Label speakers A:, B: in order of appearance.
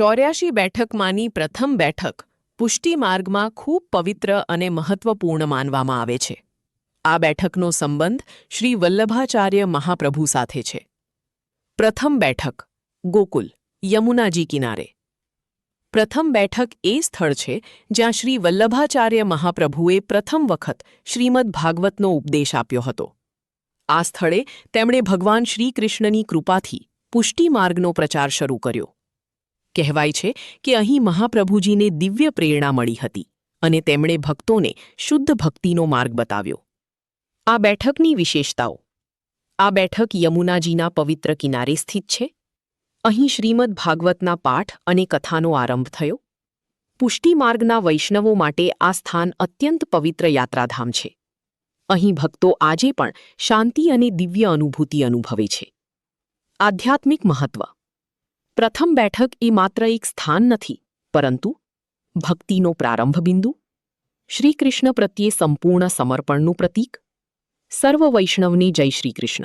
A: 84 બેઠકમાંની પ્રથમ બેઠક પુષ્ટિ માર્ગમાં ખૂબ પવિત્ર અને મહત્વપૂર્ણ માનવામાં આવે છે. આ બેઠકનો સંબંધ શ્રી વલ્લભાચાર્ય મહાપ્રભુ સાથે છે. પ્રથમ બેઠક ગોકુલ, યમુનાજી કિનારે. પ્રથમ બેઠક એ સ્થળ છે જ્યાં શ્રી વલ્લભાચાર્ય મહાપ્રભુએ પ્રથમ વખત શ્રીમદ ભાગવતનો ઉપદેશ આપ્યો હતો. આ સ્થળે તેમણે ભગવાન શ્રીકૃષ્ણની કૃપાથી પુષ્ટિ માર્ગનો પ્રચાર શરૂ કર્યો. કહેવાય છે કે અહીં મહાપ્રભુજીને દિવ્ય પ્રેરણા મળી હતી અને તેમણે ભક્તોને શુદ્ધ ભક્તિનો માર્ગ બતાવ્યો. આ બેઠકની વિશેષતાઓ. આ બેઠક યમુનાજીના પવિત્ર કિનારે સ્થિત છે. અહીં શ્રીમદ ભાગવતના પાઠ અને કથાનો આરંભ થયો. પુષ્ટિ માર્ગના વૈષ્ણવો માટે આ સ્થાન અત્યંત પવિત્ર યાત્રાધામ છે. અહીં ભક્તો આજે પણ શાંતિ અને દિવ્ય અનુભૂતિ અનુભવે છે. આધ્યાત્મિક મહત્વ. પ્રથમ બેઠક એ માત્ર એક સ્થાન નથી, પરંતુ ભક્તિનો પ્રારંભ બિંદુ, શ્રીકૃષ્ણ પ્રત્યે સંપૂર્ણ સમર્પણનું પ્રતીક. સર્વ વૈષ્ણવને જય શ્રી કૃષ્ણ.